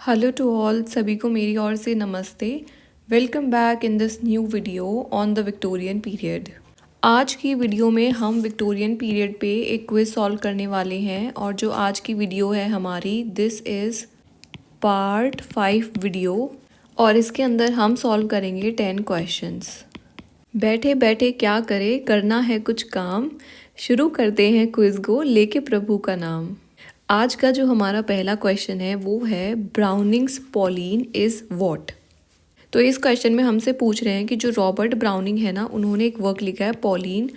Hello to all, सभी को मेरी ओर से नमस्ते। Welcome back in this new video on the Victorian period. आज की वीडियो में हम विक्टोरियन पीरियड पे एक क्विज सॉल्व करने वाले हैं और जो आज की वीडियो है हमारी, दिस इज़ पार्ट 5 वीडियो और इसके अंदर हम सॉल्व करेंगे 10 क्वेश्चंस। बैठे बैठे क्या करे, करना है कुछ काम, शुरू करते हैं क्विज को लेके प्रभु का नाम। आज का जो हमारा पहला क्वेश्चन है वो है ब्राउनिंग्स पॉलिन इज़ व्हाट। तो इस क्वेश्चन में हमसे पूछ रहे हैं कि जो रॉबर्ट ब्राउनिंग है ना, उन्होंने एक वर्क लिखा है पॉलिन,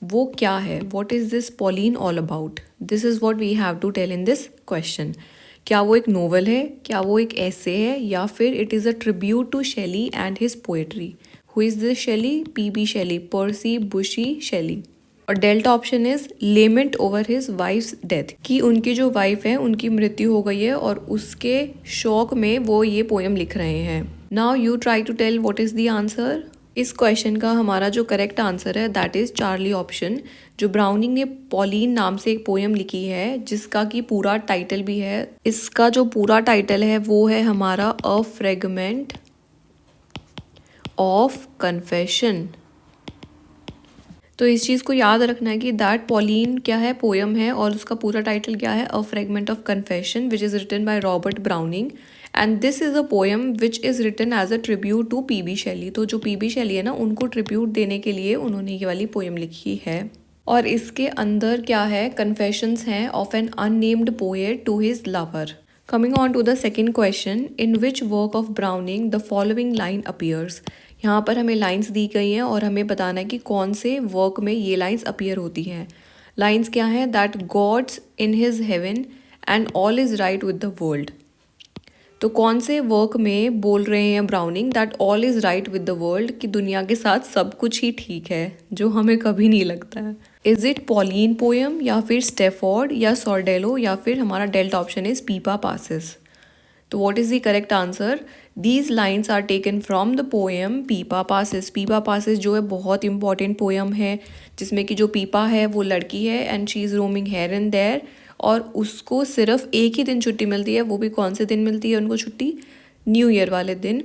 वो क्या है, what is this Pauline all about. This is what we have to tell in this question. क्या वो एक नोवेल है, क्या वो एक ऐसे है, या फिर it is a tribute to Shelley and his poetry. Who is this Shelley? P Shelley, Percy Bysshe Shelley. और delta option is lament over his wife's death, कि उनकी जो वाइफ है उनकी मृत्यु हो गई है और उसके शोक में वो ये पोएम लिख रहे हैं। Now you try to tell what is the answer. इस क्वेश्चन का हमारा जो करेक्ट आंसर है दैट इज चार्ली ऑप्शन। जो ब्राउनिंग ने पॉलिन नाम से एक पोएम लिखी है जिसका की पूरा टाइटल भी है, इसका जो पूरा टाइटल है वो है हमारा अ फ्रेगमेंट ऑफ कन्फेशन। तो इस चीज़ को याद रखना है कि दैट पॉलिन क्या है, पोयम है, और उसका पूरा टाइटल क्या है, a fragment of confession, which is written by Robert Browning and this is a poem which is written as a tribute to P Shelley. तो जो पी शेली है ना, उनको ट्रिब्यूट देने के लिए उन्होंने ये वाली पोएम लिखी है। और इसके अंदर क्या है, कन्फेशंस हैं of an unnamed poet to his lover. Coming on to the second question, in which work of Browning the following line appears? यहाँ पर हमें लाइंस दी गई हैं और हमें बताना है कि कौन से वर्क में ये लाइंस अपीयर होती हैं। लाइंस क्या हैं? That God's in his heaven and all is right with the world. तो कौन से वर्क में बोल रहे हैं browning that all is right with the world, कि दुनिया के साथ सब कुछ ही ठीक है, जो हमें कभी नहीं लगता है। इज इट पॉलिन पोएम, या फिर स्टेफोर्ड, या सॉर्डेलो, या फिर हमारा delta option is Pippa Passes. तो what is the correct answer? These lines are taken from the poem Pippa Passes. Pippa Passes जो है बहुत इंपॉर्टेंट पोएम है, जिसमें कि जो पीपा है वो लड़की है and she is roaming here and there, और उसको सिर्फ एक ही दिन छुट्टी मिलती है। वो भी कौन से दिन मिलती है उनको छुट्टी? न्यू ईयर वाले दिन।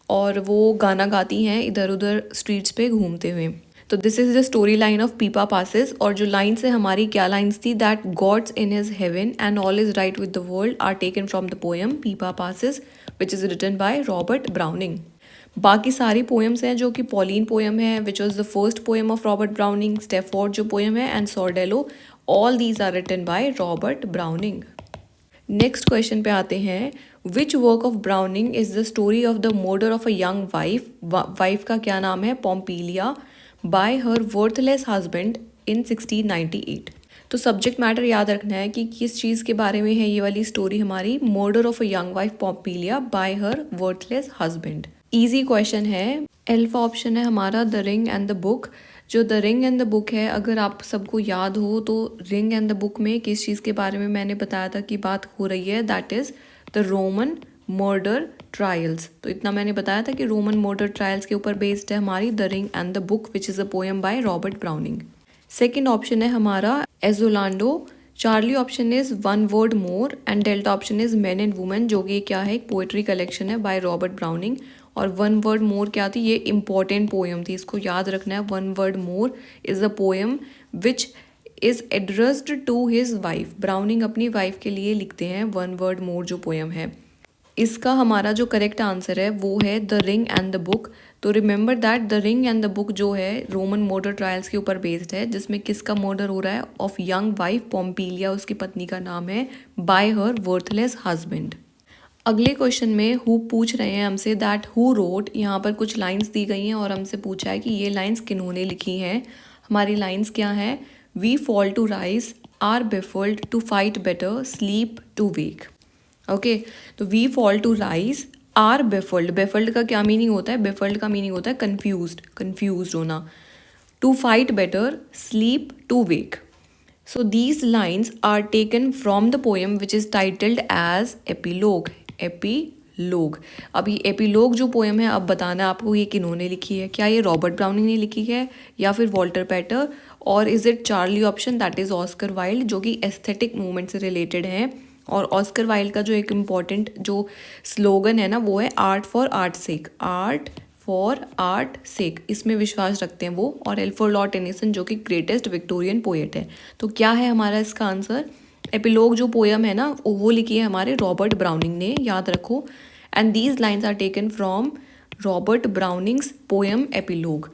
और वो गाना गाती हैं इधर उधर स्ट्रीट्स पे घूमते हुए। तो this is the story line of Pippa Passes. और जो लाइन्स है हमारी, क्या लाइन्स थी? That God's in his heaven and all is right with the world are taken from the poem Pippa Passes which is written by Robert Browning. बाकी सारी poems हैं जो कि पॉलिन पोएम है which was the first poem of Robert Browning, Strafford जो poem है, and Sordello, all these are written by Robert Browning. Next question पे आते हैं। Which work of Browning is the story of the murder of a young wife. Wife का क्या नाम है? Pompilia, by her worthless husband in 1698। तो subject matter याद रखना है कि किस चीज़ के बारे में है ये वाली स्टोरी हमारी, murder of a young wife Pompilia by her worthless husband. Easy question है। एल्फा ऑप्शन है हमारा the ring and the book. जो the ring and the book है, अगर आप सबको याद हो तो रिंग एंड द बुक में किस चीज़ के बारे में मैंने बताया था कि बात हो रही है, that is the Roman murder trials. तो इतना मैंने बताया था कि रोमन मर्डर ट्रायल्स के ऊपर बेस्ड है हमारी the ring and the book which is a poem by Robert Browning. Second option है हमारा Asolando. Charlie option is one word more and delta option is man and women, जो कि क्या है, एक पोएट्री कलेक्शन है बाय रॉबर्ट ब्राउनिंग। और one word more क्या थी? ये इंपॉर्टेंट पोएम थी, इसको याद रखना है। One word more is a poem which is addressed to his wife. Browning अपनी वाइफ के लिए लिखते हैं वन वर्ड मोर जो पोएम है। इसका हमारा जो करेक्ट आंसर है वो है the ring and the book. तो remember that the ring and the book जो है रोमन मर्डर ट्रायल्स के ऊपर बेस्ड है, जिसमें किसका मर्डर हो रहा है? ऑफ यंग वाइफ पोम्पिलिया, उसकी पत्नी का नाम है, बाय हर वर्थलेस हस्बैंड। अगले क्वेश्चन में हु पूछ रहे हैं हमसे दैट हु रोट। यहाँ पर कुछ लाइंस दी गई हैं और हमसे पूछा है कि ये लाइंस किन्होंने लिखी हैं। हमारी लाइंस क्या हैं? We fall to rise, are baffled, to fight better, sleep to wake. Okay, तो we fall to rise, are baffled. Baffled का क्या मीनिंग होता है? बेफल्ड का मीनिंग होता है कन्फ्यूज्ड, कन्फ्यूज्ड होना। To fight better, sleep to wake. So these lines are taken from the poem which is titled as Epilogue. एपीलोग। अभी एपीलोग जो पोएम है, अब बताना है आपको ये किन्होंने लिखी है। क्या ये रॉबर्ट ब्राउनिंग ने लिखी है या फिर वॉल्टर पैटर, और is it Charlie option that is Oscar Wilde, जो कि एस्थेटिक मूवमेंट से रिलेटेड हैं और ऑस्कर वाइल्ड का जो एक इम्पॉर्टेंट जो स्लोगन है ना वो है art for art sake, art for art sake, इसमें विश्वास रखते हैं वो। और एल्फ्रेड लॉर्ड टेनिसन जो कि ग्रेटेस्ट विक्टोरियन पोएट है। तो क्या है हमारा इसका आंसर? एपिलॉग जो पोयम है ना वो लिखी है हमारे रॉबर्ट ब्राउनिंग ने, याद रखो। And these lines are taken from Robert Browning's poem epilogue.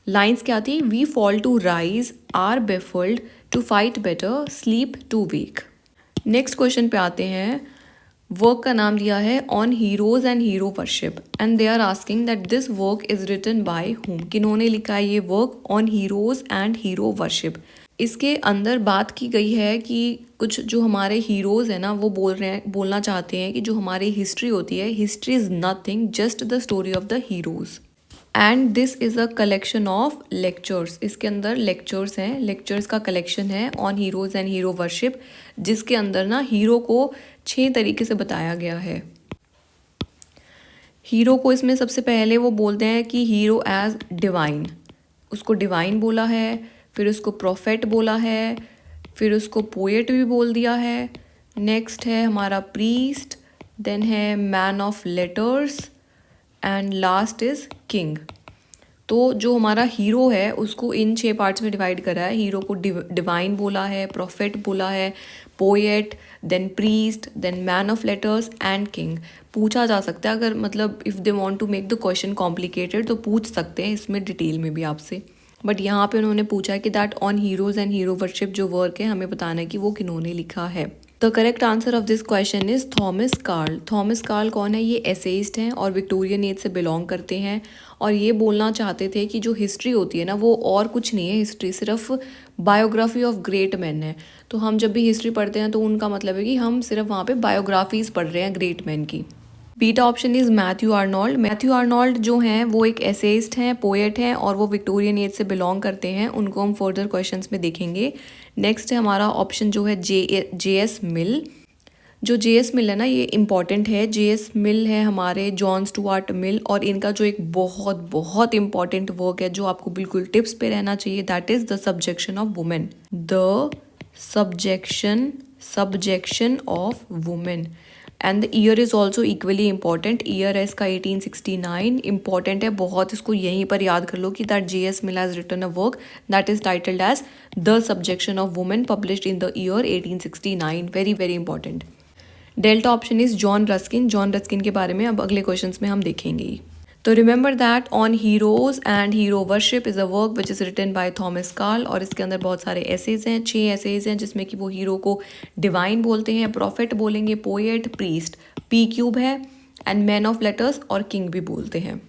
Lines क्या थी? We fall to rise, are baffled, to fight better, sleep to wake. Next question पे आते हैं। वर्क का नाम दिया है on heroes and hero worship and they are asking that this work is written by whom. किन्होंने लिखा है ये work on heroes and hero worship? इसके अंदर बात की गई है कि कुछ जो हमारे हीरोज़ हैं ना वो बोलना चाहते हैं कि जो हमारी हिस्ट्री होती है, history is nothing just the story of the heroes and this is a collection of lectures. इसके अंदर लेक्चर्स हैं, लेक्चर्स का कलेक्शन है on heroes and hero worship, जिसके अंदर ना हीरो को 6 तरीके से बताया गया है। हीरो को इसमें सबसे पहले वो बोलते हैं कि हीरो एज डिवाइन, उसको डिवाइन बोला है, फिर उसको प्रोफेट बोला है, फिर उसको पोएट भी बोल दिया है। नेक्स्ट है हमारा प्रीस्ट, देन है man of letters and last is king. तो जो हमारा हीरो है उसको इन 6 पार्ट्स में डिवाइड करा है। हीरो को डिवाइन बोला है, प्रोफेट बोला है, poet, then priest, then man of letters and king. पूछा जा सकता है, अगर मतलब if they want to make the question complicated तो पूछ सकते हैं इसमें डिटेल में भी आपसे। बट यहाँ पे उन्होंने पूछा है कि that on heroes and hero worship जो वर्क है हमें बताना है कि वो किन्होंने लिखा है। The correct answer of this question is Thomas Carlyle. Thomas Carlyle कौन है? ये एसेइस्ट हैं और विक्टोरियन एज से बिलोंग करते हैं और ये बोलना चाहते थे कि जो हिस्ट्री होती है ना वो और कुछ नहीं है, हिस्ट्री सिर्फ बायोग्राफी ऑफ ग्रेट मैन है। तो हम जब भी हिस्ट्री पढ़ते हैं तो उनका मतलब है कि हम सिर्फ वहाँ पे बायोग्राफीज पढ़ रहे हैं ग्रेट मैन की। Beta option is Matthew Arnold. Matthew Arnold जो हैं वो एक एसेइस्ट हैं, पोएट हैं और वो विक्टोरियन एज से बिलोंग करते हैं। उनको हम फर्दर क्वेश्चंस में देखेंगे। नेक्स्ट है हमारा ऑप्शन जो है जे.एस. मिल। जो जे.एस. मिल है ना ये इंपॉर्टेंट है। जे.एस. मिल है हमारे जॉन स्टुअर्ट मिल और इनका जो एक बहुत बहुत इंपॉर्टेंट वर्क है जो आपको बिल्कुल टिप्स पे रहना चाहिए, that is the subjection of women. The subjection of women and the year is also equally important. Year है इसका 1869, इंपॉर्टेंट है बहुत, इसको यहीं पर याद कर लो कि that J S. Mill has written a work that is titled as the subjection of women published in the year 1869। Very very important. Delta option is John Ruskin. John Ruskin के बारे में अब अगले क्वेश्चन में हम देखेंगे। तो remember that on heroes and hero worship is a work which is written by Thomas Carlyle और इसके अंदर बहुत सारे एसेज हैं, 6 एसेज हैं जिसमें कि वो हीरो को डिवाइन बोलते हैं, प्रॉफिट बोलेंगे, पोएट, प्रीस्ट, पी क्यूब है एंड मैन ऑफ लेटर्स और किंग भी बोलते हैं।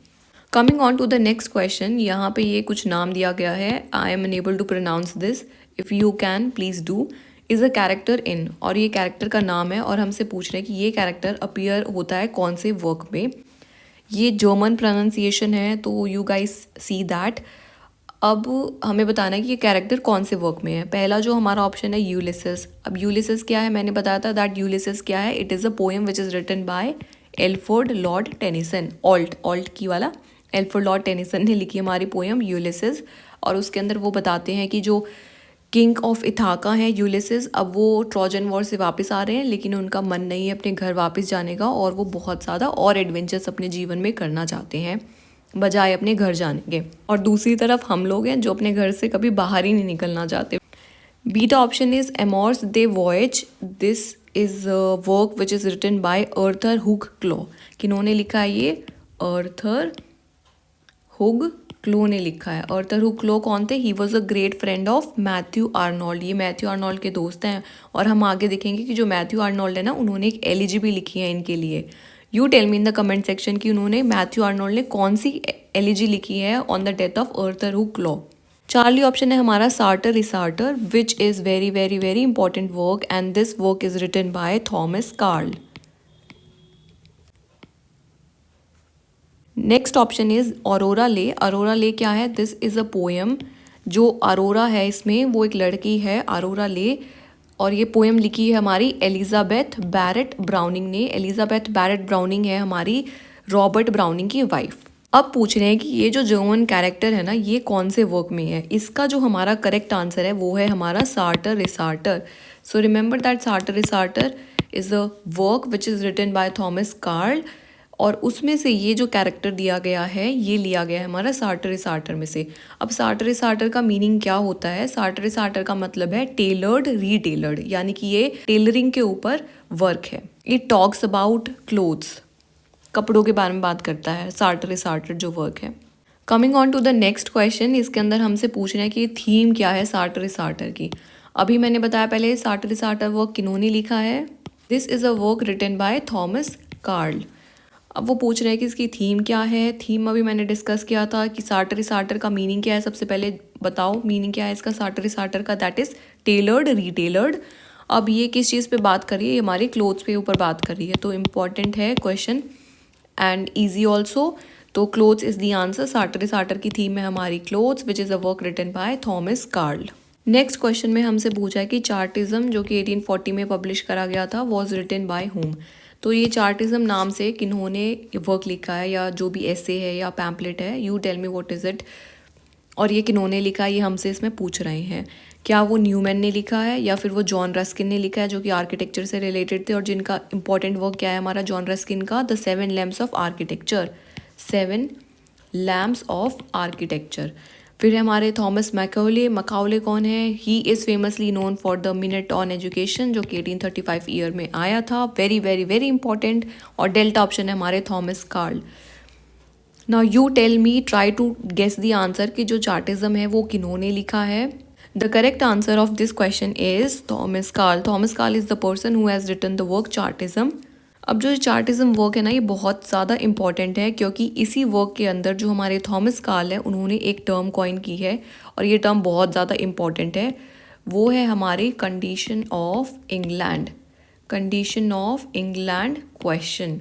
Coming on to the next question, यहाँ पे ये कुछ नाम दिया गया है, I am unable to pronounce this, if you can please do. Is a character in, और ये कैरेक्टर का नाम है और हमसे पूछ रहे हैं कि ये कैरेक्टर अपीयर होता है कौन से वर्क में। ये जर्मन प्रोनाउंसिएशन है तो यू गाइस सी दैट। अब हमें बताना है कि ये कैरेक्टर कौन से वर्क में है। पहला जो हमारा ऑप्शन है यूलिसेस। अब यूलिसेस क्या है? मैंने बताया था दैट यूलिसेस क्या है, it is a poem which is written by Alfred Lord Tennyson. ऑल्ट की वाला एल्फ्रेड लॉर्ड टेनिसन ने लिखी हमारी पोएम यूलिसेस और उसके अंदर वो बताते हैं कि जो किंग ऑफ इथाका है यूलिसेस, अब वो ट्रोजन वॉर से वापस आ रहे हैं लेकिन उनका मन नहीं है अपने घर वापस जाने का और वो बहुत ज़्यादा और एडवेंचर्स अपने जीवन में करना चाहते हैं बजाय अपने घर जाने के। और दूसरी तरफ हम लोग हैं जो अपने घर से कभी बाहर ही नहीं निकलना चाहते। Beta option is Amours de Voyage. This is work which is written by Arthur Hugh Clough. किन्होंने लिखा है ये? आर्थर हुग क्लो ने लिखा है। आर्थर हुग क्लो कौन थे? He was a great friend of Matthew Arnold. ये मैथ्यू आर्नोल्ड के दोस्त हैं और हम आगे देखेंगे कि जो मैथ्यू आर्नोल्ड है ना उन्होंने एक एलिजी भी लिखी है इनके लिए। You tell me in the comment section कि उन्होंने मैथ्यू आर्नोल्ड ने कौन सी एलिजी लिखी है on the death of Arthur Hugh Clough. Charlie option है हमारा Sartor Resartus which is very very very important work and this work is written by Thomas Carlyle. Next option is Aurora Leigh. Aurora Leigh क्या है? This is a poem. जो Aurora है इसमें वो एक लड़की है अरोरा ले और ये पोएम लिखी है हमारी एलिजाबेथ बैरेट ब्राउनिंग ने। एलिजाबेथ बैरेट ब्राउनिंग है हमारी रॉबर्ट ब्राउनिंग की वाइफ। अब पूछ रहे हैं कि ये जो जर्मन कैरेक्टर है ना ये कौन से वर्क में है। इसका जो हमारा करेक्ट आंसर है वो है हमारा Sartor Resartus. So remember that Sartor Resartus is a work which is written by Thomas Carlyle, और उसमें से ये जो कैरेक्टर दिया गया है ये लिया गया है हमारा सार्टर सार्टर में से। अब सार्टर सार्टर का मीनिंग क्या होता है? सार्टर सार्टर का मतलब है टेलर्ड रीटेलर्ड, यानी कि ये टेलरिंग के ऊपर वर्क है। इट टॉक्स अबाउट क्लोथ्स, कपड़ों के बारे में बात करता है सार्टर सार्टर जो वर्क है। Coming on to the next question, इसके अंदर हमसे पूछ रहे हैं कि थीम क्या है सार्टर सार्टर की। अभी मैंने बताया पहले सार्टर सार्टर वर्क किन्होंने लिखा है, this is a work written by Thomas Carlyle. अब वो पूछ रहे हैं कि इसकी थीम क्या है। थीम अभी मैंने डिस्कस किया था कि सार्टर सार्टर का मीनिंग क्या है। सबसे पहले बताओ मीनिंग क्या है इसका सार्टर सार्टर का, दैट इज़ टेलर्ड रीटेलर्ड। अब ये किस चीज़ पे बात कर रही है? ये हमारे क्लोथ्स पे ऊपर बात कर रही है, तो इम्पॉर्टेंट है क्वेश्चन एंड ईजी ऑल्सो। तो clothes is the answer. Sartor Sartor की थीम है हमारी clothes which is a work written by Thomas Carlyle. Next question में हमसे पूछा है कि चार्टिज्म जो कि 1840 में पब्लिश करा गया था वॉज रिटन बाय होम। तो ये चार्टिज्म नाम से किन्होंने वर्क लिखा है, या जो भी ऐसे है या पैम्पलेट है, you tell me what is it, और ये किन्होंने लिखा है ये हमसे इसमें पूछ रहे हैं। क्या वो न्यूमैन ने लिखा है या फिर वो जॉन रस्किन ने लिखा है जो कि आर्किटेक्चर से रिलेटेड थे, और जिनका इंपॉर्टेंट वर्क क्या है हमारा जॉन रस्किन का, the 7 lamps of architecture, 7 lamps of architecture. फिर है हमारे थॉमस मैकाउले। मकाउले कौन है? He is famously known for the minute on education जो कि 1835 ईयर में आया था, वेरी वेरी वेरी इंपॉर्टेंट। और डेल्टा ऑप्शन है हमारे Thomas Carlyle. Now you tell me, try to guess the answer कि जो चार्टिज्म है वो किन्होंने लिखा है। The correct answer of this question is Thomas Carlyle. Thomas Carlyle is the person who has written the work Chartism. अब जो चार्टिज्म work है ना ये बहुत ज़्यादा इंपॉर्टेंट है, क्योंकि इसी वर्क के अंदर जो हमारे थॉमस कार्ल है उन्होंने एक टर्म कॉइन की है, और ये टर्म बहुत ज़्यादा इंपॉर्टेंट है। वो है हमारी condition of England, condition of England question.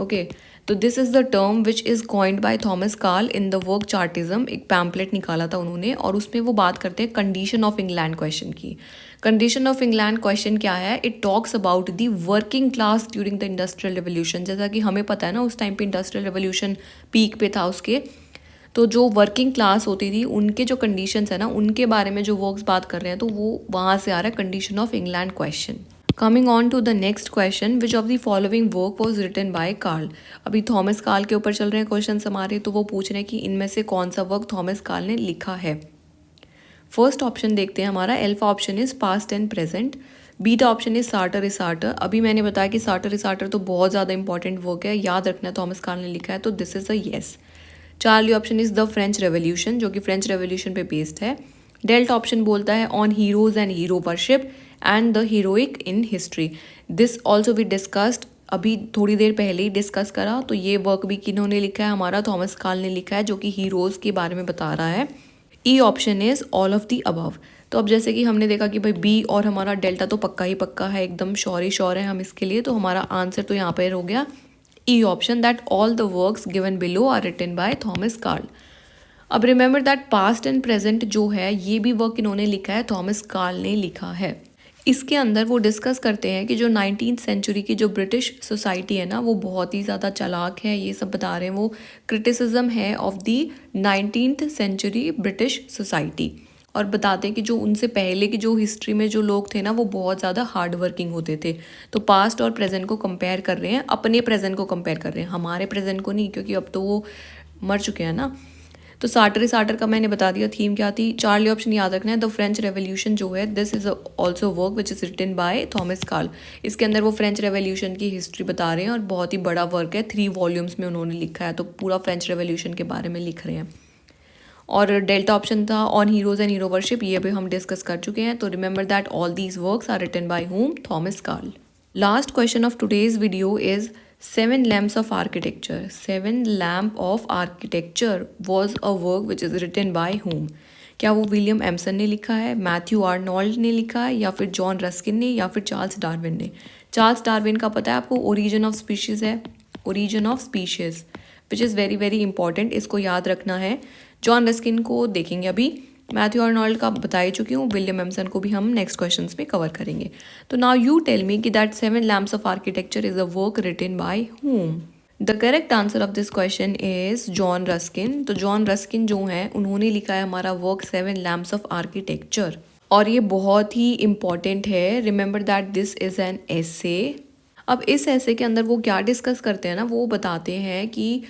Okay, तो this is the term which is coined by Thomas Carlyle in the work Chartism. एक पैम्पलेट निकाला था उन्होंने, और उसमें वो बात करते हैं कंडीशन ऑफ इंग्लैंड क्वेश्चन की। कंडीशन ऑफ इंग्लैंड क्वेश्चन क्या है? It talks about the working class during the industrial revolution. जैसा कि हमें पता है ना, उस टाइम पे इंडस्ट्रियल रेवोल्यूशन पीक पे था उसके, तो जो वर्किंग क्लास होती थी उनके जो कंडीशंस है ना उनके बारे में जो वर्क्स बात कर रहे हैं, तो वो वहाँ से आ रहा है condition of England question. Coming on to the next question, which of the following work was written by Carlyle. अभी थॉमस कार्ल के ऊपर चल रहे हैं क्वेश्चन हमारे, तो वो पूछ रहे हैं कि इनमें से कौन सा वर्क थॉमस कार्ल ने लिखा है। फर्स्ट ऑप्शन देखते हैं हमारा, alpha option is past and present, beta option is Sartor is Sartor. अभी मैंने बताया कि सार्टर इज सार्टर तो बहुत ज़्यादा इंपॉर्टेंट वर्क है, याद रखना थॉमस कार्ल ने लिखा है, तो this is a yes. Charlie option is the French revolution जो कि फ्रेंच रेवोल्यूशन पे बेस्ड है। डेल्टा ऑप्शन बोलता है on heroes and hero worship and the heroic in history. This also we discussed, अभी थोड़ी देर पहले ही डिस्कस करा। तो ये वर्क भी किन्होंने लिखा है? हमारा थॉमस कार्ल ने लिखा है, जो कि हीरोज के बारे में बता रहा है। E option is all of the above. तो अब जैसे कि हमने देखा कि भाई बी और हमारा डेल्टा तो पक्का ही पक्का है, एकदम श्योर ही श्योर है हम इसके लिए, तो हमारा आंसर तो यहाँ पर हो गया E option, that all the works given below are written by Thomas Carlyle. अब remember that past and present जो है ये भी वर्क इन्होंने लिखा है, थॉमस कार्ल ने लिखा है। इसके अंदर वो डिस्कस करते हैं कि जो 19th सेंचुरी की जो ब्रिटिश सोसाइटी है ना वो बहुत ही ज़्यादा चालाक है, ये सब बता रहे हैं। वो क्रिटिसिज्म है of the 19th century British society, और बताते हैं कि जो उनसे पहले की जो हिस्ट्री में जो लोग थे ना वो बहुत ज़्यादा हार्ड वर्किंग होते थे। तो पास्ट और प्रेजेंट को कंपेयर कर रहे हैं, अपने प्रेजेंट को कंपेयर कर रहे हैं, हमारे प्रेजेंट को नहीं, क्योंकि अब तो वो मर चुके हैं ना। तो सार्टर का मैंने बता दिया थीम क्या थी। चार्ली ऑप्शन याद रखना है, द फ्रेंच रेवोल्यूशन जो है this is also work which is written by Thomas Carlyle. इसके अंदर वो फ्रेंच रेवोल्यूशन की हिस्ट्री बता रहे हैं, और बहुत ही बड़ा वर्क है, 3 वॉल्यूम्स में उन्होंने लिखा है, तो पूरा फ्रेंच रेवोल्यूशन के बारे में लिख रहे हैं। और डेल्टा ऑप्शन था on heroes and hero worship, ये भी हम डिस्कस कर चुके हैं। तो remember that all these works are written by whom? Thomas Carlyle. Last question of today's video is 7 lamps of architecture. 7 lamp of architecture was a work which is written by whom? क्या वो William एमसन ने लिखा है, Matthew Arnold ने लिखा है, या फिर जॉन रस्किन ने, या फिर चार्ल्स डार्विन ने? चार्ल्स डार्विन का पता है आपको, ओरिजिन ऑफ स्पीशीज़ है, origin of species which is very very important, इसको याद रखना है। जॉन रस्किन को देखेंगे अभी, मैथ्यू आर्नोल्ड का बता ही चुकी हूँ, विलियम एमसन को भी हम नेक्स्ट क्वेश्चंस में कवर करेंगे। तो नाउ यू टेल मी कि that 7 lamps of architecture is a work written by whom? The correct answer of this question is John Ruskin. तो जॉन रस्किन जो हैं उन्होंने लिखा है हमारा वर्क 7 लैम्प्स ऑफ आर्किटेक्चर। और ये बहुत ही इम्पॉर्टेंट है। Remember that this is an essay. अब इस ऐसे के अंदर वो क्या डिस्कस करते हैं ना, वो बताते हैं कि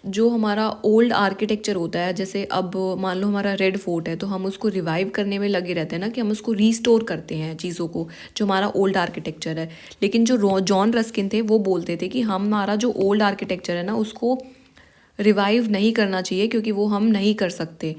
जो हमारा ओल्ड आर्किटेक्चर होता है, जैसे अब मान लो हमारा रेड फोर्ट है तो हम उसको रिवाइव करने में लगे रहते हैं ना, कि हम उसको रीस्टोर करते हैं चीज़ों को, जो हमारा ओल्ड आर्किटेक्चर है। लेकिन जो जॉन रस्किन थे वो बोलते थे कि हमारा जो ओल्ड आर्किटेक्चर है ना उसको रिवाइव नहीं करना चाहिए, क्योंकि वो हम नहीं कर सकते।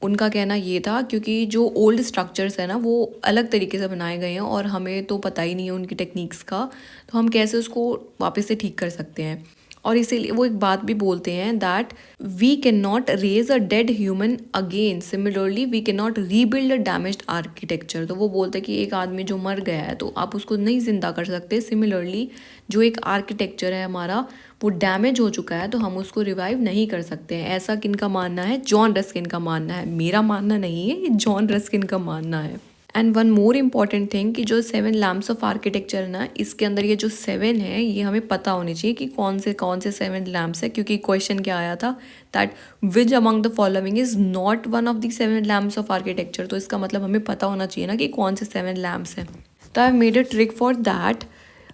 उनका कहना ये था क्योंकि जो ओल्ड स्ट्रक्चर्स है ना वो अलग तरीके से बनाए गए हैं और हमें तो पता ही नहीं है उनकी टेक्निक्स का, तो हम कैसे उसको वापस से ठीक कर सकते हैं। और इसीलिए वो एक बात भी बोलते हैं that we can not raise a dead human again, similarly we can not rebuild a damaged architecture. तो वो बोलते हैं कि एक आदमी जो मर गया है तो आप उसको नहीं जिंदा कर सकते। सिमिलरली जो एक आर्किटेक्चर है हमारा वो डैमेज हो चुका है तो हम उसको रिवाइव नहीं कर सकते हैं। ऐसा किनका मानना है? जॉन रस्किन का मानना है, मेरा मानना नहीं है, ये जॉन रस्किन का मानना है। And one more important thing कि जो 7 लैम्प्स ऑफ आर्किटेक्चर ना, इसके अंदर ये जो 7 है ये हमें पता होनी चाहिए कि कौन से 7 लैम्प्स है, क्योंकि क्वेश्चन क्या आया था that which among the following is not one of the 7 lamps of architecture. तो इसका मतलब हमें पता होना चाहिए ना कि कौन से 7 लैम्प्स हैं। तो I made a trick for that.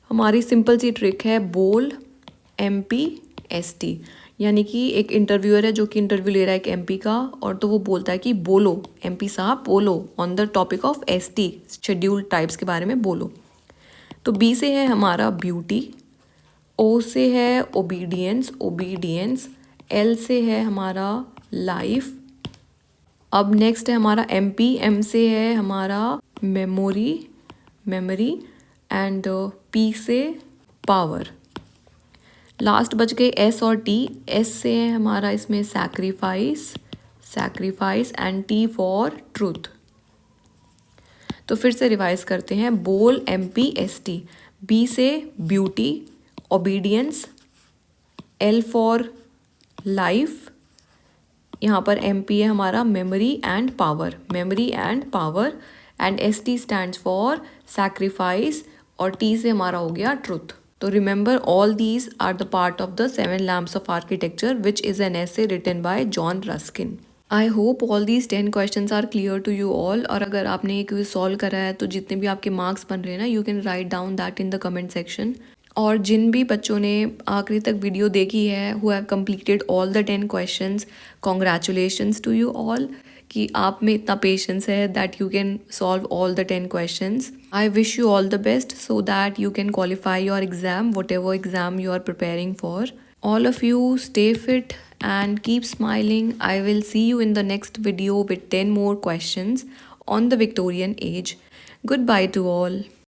हमारी सिंपल सी ट्रिक है, बोल MPST, यानी कि एक इंटरव्यूअर है जो कि इंटरव्यू ले रहा है एक MP का, और तो वो बोलता है कि बोलो MP साहब बोलो on the topic of ST, schedule types के बारे में बोलो। तो B से है हमारा ब्यूटी, O से है ओबीडियंस, L से है हमारा लाइफ। अब नेक्स्ट है हमारा M से है हमारा मेमोरी एंड P से पावर। लास्ट बच गए S और T। S से है हमारा इसमें sacrifice and T for truth. तो फिर से रिवाइज करते हैं, बोल MPST, B से beauty, obedience, L for life, यहाँ पर MP है हमारा memory and power, and ST stands for sacrifice, और T से हमारा हो गया ट्रूथ। तो remember all these are the part of the 7 lamps of architecture which is an essay written by John Ruskin. I hope all these 10 questions are clear to you all. और अगर आपने ये quiz solve करा है तो जितने भी आपके मार्क्स बन रहे हैं ना, you can write down that in the comment section. और जिन भी बच्चों ने आखिरी तक वीडियो देखी है, who have completed all the 10 questions, congratulations to you all कि आप में इतना पेशेंस है that you can solve all the 10 questions. I wish you all the best so that you can qualify your exam, whatever exam you are preparing for. All of you stay fit and keep smiling. I will see you in the next video with 10 more questions on the Victorian age. Goodbye to all.